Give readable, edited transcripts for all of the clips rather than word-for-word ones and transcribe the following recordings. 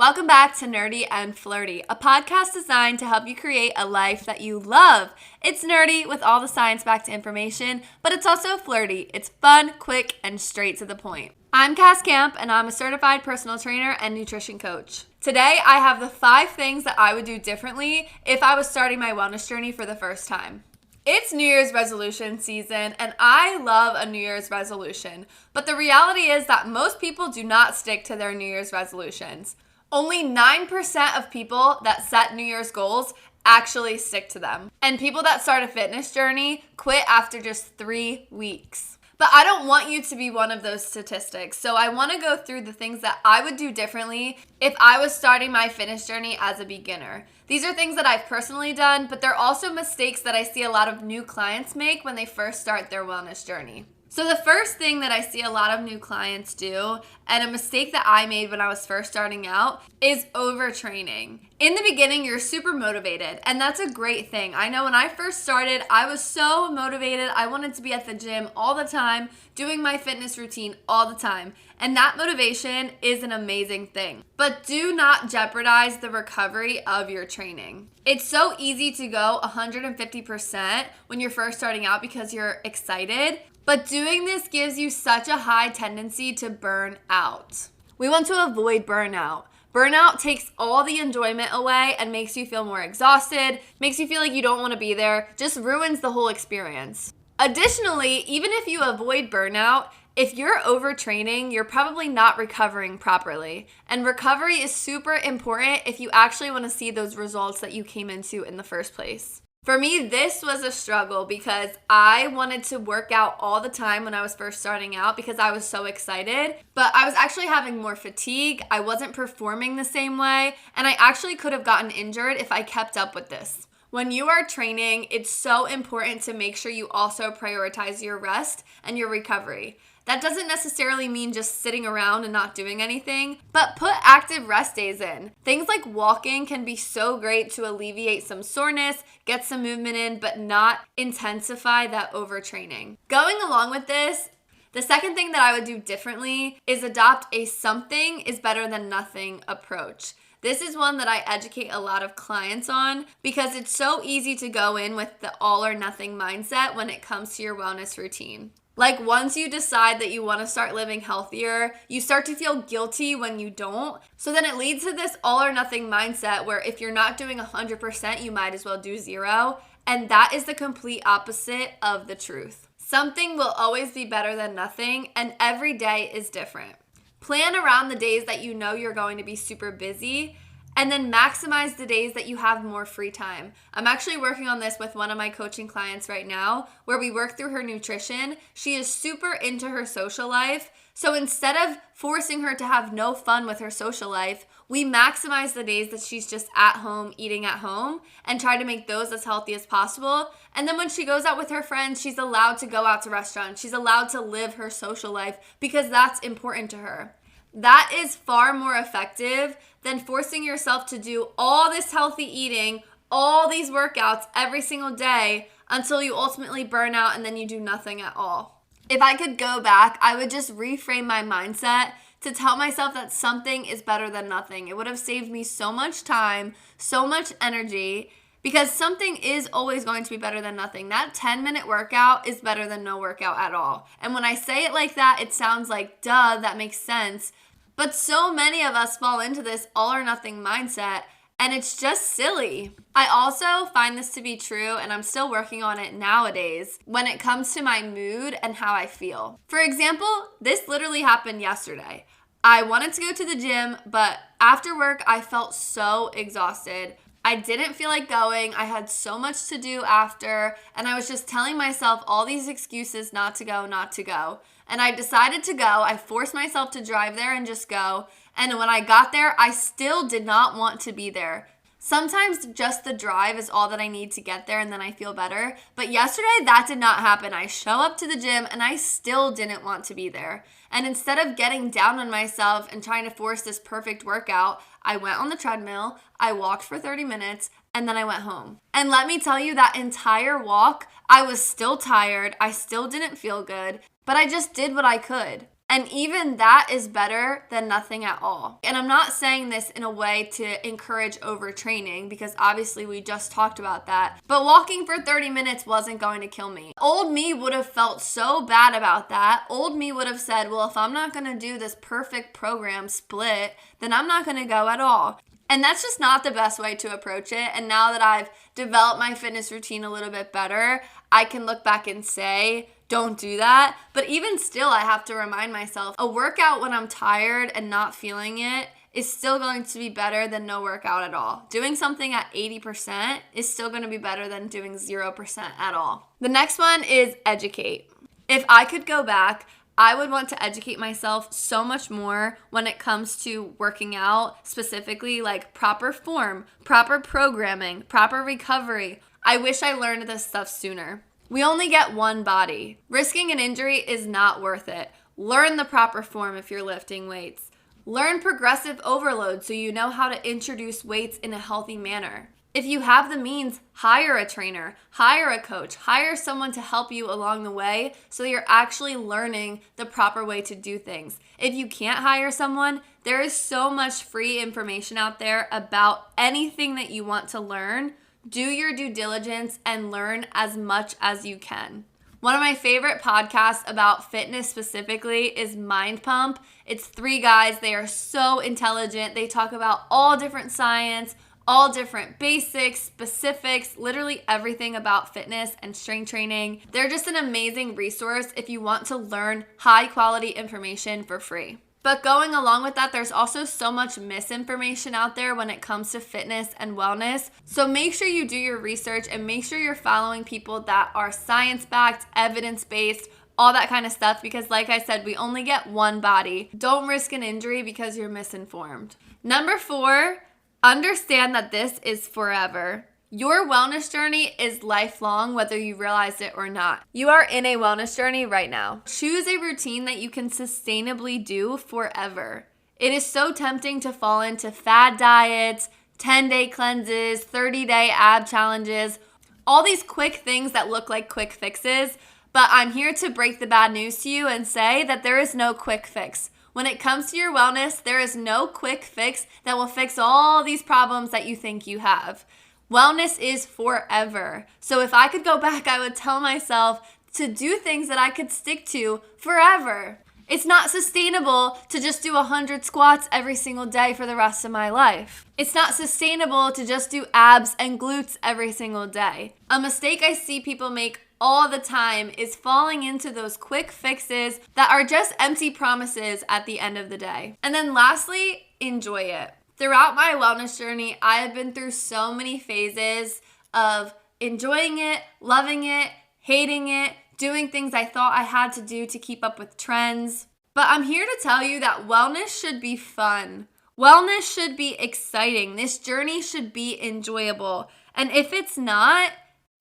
Welcome back to Nerdy and Flirty, a podcast designed to help you create a life that you love. It's nerdy with all the science-backed information, but it's also flirty. It's fun, quick, and straight to the point. I'm Cass Camp, and I'm a certified personal trainer and nutrition coach. Today, I have the 5 things that I would do differently if I was starting my wellness journey for the first time. It's New Year's resolution season, and I love a New Year's resolution. But the reality is that most people do not stick to their New Year's resolutions. Only 9% of people that set New Year's goals actually stick to them. And people that start a fitness journey quit after just 3 weeks. But I don't want you to be one of those statistics. So I want to go through the things that I would do differently if I was starting my fitness journey as a beginner. These are things that I've personally done, but they're also mistakes that I see a lot of new clients make when they first start their wellness journey. So the first thing that I see a lot of new clients do, and a mistake that I made when I was first starting out, is overtraining. In the beginning, you're super motivated, and that's a great thing. I know when I first started, I was so motivated. I wanted to be at the gym all the time, doing my fitness routine all the time. And that motivation is an amazing thing. But do not jeopardize the recovery of your training. It's so easy to go 150% when you're first starting out because you're excited. But doing this gives you such a high tendency to burn out. We want to avoid burnout. Burnout takes all the enjoyment away and makes you feel more exhausted, makes you feel like you don't want to be there, just ruins the whole experience. Additionally, even if you avoid burnout, if you're overtraining, you're probably not recovering properly. And recovery is super important if you actually want to see those results that you came into in the first place. For me, this was a struggle because I wanted to work out all the time when I was first starting out because I was so excited, but I was actually having more fatigue. I wasn't performing the same way, and I actually could have gotten injured if I kept up with this. When you are training, it's so important to make sure you also prioritize your rest and your recovery. That doesn't necessarily mean just sitting around and not doing anything, but put active rest days in. Things like walking can be so great to alleviate some soreness, get some movement in, but not intensify that overtraining. Going along with this, the second thing that I would do differently is adopt a something is better than nothing approach. This is one that I educate a lot of clients on because it's so easy to go in with the all or nothing mindset when it comes to your wellness routine. Like once you decide that you want to start living healthier, you start to feel guilty when you don't. So then it leads to this all or nothing mindset where if you're not doing 100%, you might as well do 0. And that is the complete opposite of the truth. Something will always be better than nothing, and every day is different. Plan around the days that you know you're going to be super busy, and then maximize the days that you have more free time. I'm actually working on this with one of my coaching clients right now, where we work through her nutrition. She is super into her social life. So instead of forcing her to have no fun with her social life, we maximize the days that she's just at home, eating at home, and try to make those as healthy as possible. And then when she goes out with her friends, she's allowed to go out to restaurants. She's allowed to live her social life because that's important to her. That is far more effective than forcing yourself to do all this healthy eating, all these workouts every single day until you ultimately burn out and then you do nothing at all. If I could go back, I would just reframe my mindset to tell myself that something is better than nothing. It would have saved me so much time, so much energy, because something is always going to be better than nothing. That 10-minute workout is better than no workout at all. And when I say it like that, it sounds like, duh, that makes sense. But so many of us fall into this all or nothing mindset, and it's just silly. I also find this to be true, and I'm still working on it nowadays, when it comes to my mood and how I feel. For example, this literally happened yesterday. I wanted to go to the gym, but after work, I felt so exhausted. I didn't feel like going. I had so much to do after, and I was just telling myself all these excuses not to go, not to go. And I decided to go. I forced myself to drive there and just go. And when I got there, I still did not want to be there. Sometimes just the drive is all that I need to get there and then I feel better. But yesterday, that did not happen. I show up to the gym and I still didn't want to be there. And instead of getting down on myself and trying to force this perfect workout, I went on the treadmill, I walked for 30 minutes, and then I went home. And let me tell you, that entire walk, I was still tired. I still didn't feel good, but I just did what I could. And even that is better than nothing at all. And I'm not saying this in a way to encourage overtraining, because obviously we just talked about that. But walking for 30 minutes wasn't going to kill me. Old me would have felt so bad about that. Old me would have said, well, if I'm not going to do this perfect program split, then I'm not going to go at all. And that's just not the best way to approach it. And now that I've developed my fitness routine a little bit better, I can look back and say, don't do that. But even still, I have to remind myself, a workout when I'm tired and not feeling it is still going to be better than no workout at all. Doing something at 80% is still going to be better than doing 0% at all. The next one is educate. If I could go back, I would want to educate myself so much more when it comes to working out, specifically like proper form, proper programming, proper recovery. I wish I learned this stuff sooner. We only get one body. Risking an injury is not worth it. Learn the proper form if you're lifting weights. Learn progressive overload so you know how to introduce weights in a healthy manner. If you have the means, hire a trainer, hire a coach, hire someone to help you along the way so you're actually learning the proper way to do things. If you can't hire someone, there is so much free information out there about anything that you want to learn. Do your due diligence and learn as much as you can. One of my favorite podcasts about fitness specifically is Mind Pump. It's 3 guys. They are so intelligent. They talk about all different science, all different basics, specifics, literally everything about fitness and strength training. They're just an amazing resource if you want to learn high quality information for free. But going along with that, there's also so much misinformation out there when it comes to fitness and wellness. So make sure you do your research and make sure you're following people that are science-backed, evidence-based, all that kind of stuff, because like I said, we only get one body. Don't risk an injury because you're misinformed. Number 4, understand that this is forever. Your wellness journey is lifelong, whether you realize it or not. You are in a wellness journey right now. Choose a routine that you can sustainably do forever. It is so tempting to fall into fad diets, 10-day cleanses, 30-day ab challenges, all these quick things that look like quick fixes. But I'm here to break the bad news to you and say that there is no quick fix. When it comes to your wellness, there is no quick fix that will fix all these problems that you think you have. Wellness is forever. So if I could go back, I would tell myself to do things that I could stick to forever. It's not sustainable to just do 100 squats every single day for the rest of my life. It's not sustainable to just do abs and glutes every single day. A mistake I see people make all the time is falling into those quick fixes that are just empty promises at the end of the day. And then lastly, enjoy it. Throughout my wellness journey, I have been through so many phases of enjoying it, loving it, hating it, doing things I thought I had to do to keep up with trends. But I'm here to tell you that wellness should be fun. Wellness should be exciting. This journey should be enjoyable. And if it's not,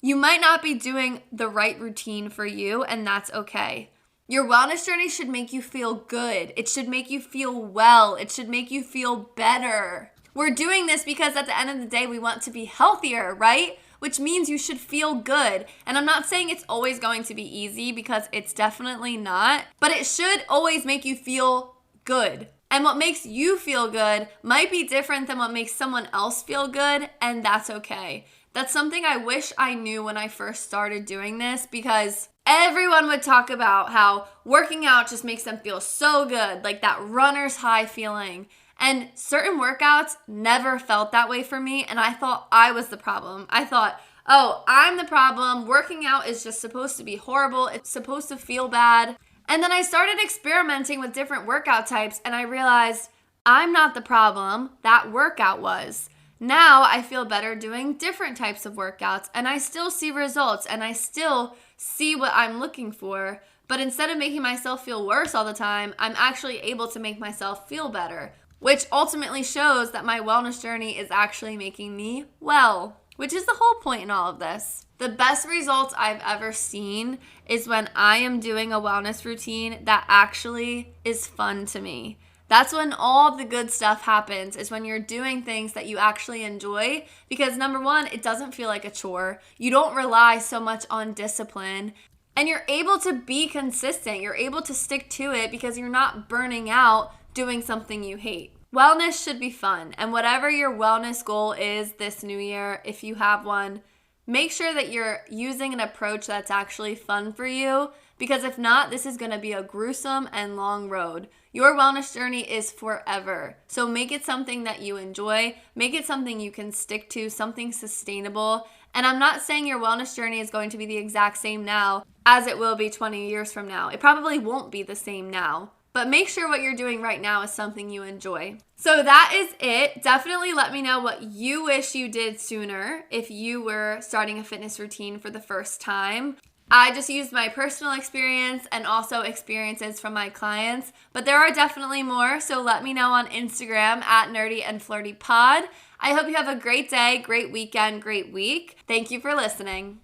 you might not be doing the right routine for you, and that's okay. Your wellness journey should make you feel good. It should make you feel well. It should make you feel better. We're doing this because at the end of the day, we want to be healthier, right? Which means you should feel good. And I'm not saying it's always going to be easy, because it's definitely not, but it should always make you feel good. And what makes you feel good might be different than what makes someone else feel good, and that's okay. That's something I wish I knew when I first started doing this, because everyone would talk about how working out just makes them feel so good, like that runner's high feeling. And certain workouts never felt that way for me, and I thought I was the problem. I thought, oh, I'm the problem. Working out is just supposed to be horrible. It's supposed to feel bad. And then I started experimenting with different workout types, and I realized I'm not the problem. That workout was. Now I feel better doing different types of workouts, and I still see results, and I still see what I'm looking for. But instead of making myself feel worse all the time, I'm actually able to make myself feel better, which ultimately shows that my wellness journey is actually making me well, which is the whole point in all of this. The best results I've ever seen is when I am doing a wellness routine that actually is fun to me. That's when all the good stuff happens, is when you're doing things that you actually enjoy, because number one, it doesn't feel like a chore. You don't rely so much on discipline. And you're able to be consistent. You're able to stick to it because you're not burning out doing something you hate. Wellness should be fun. And whatever your wellness goal is this new year, if you have one, make sure that you're using an approach that's actually fun for you, because if not, this is going to be a gruesome and long road. Your wellness journey is forever. So make it something that you enjoy. Make it something you can stick to, something sustainable. And I'm not saying your wellness journey is going to be the exact same now as it will be 20 years from now. It probably won't be the same now. But make sure what you're doing right now is something you enjoy. So that is it. Definitely let me know what you wish you did sooner if you were starting a fitness routine for the first time. I just used my personal experience and also experiences from my clients, but there are definitely more, so let me know on Instagram at nerdyandflirtypod. I hope you have a great day, great weekend, great week. Thank you for listening.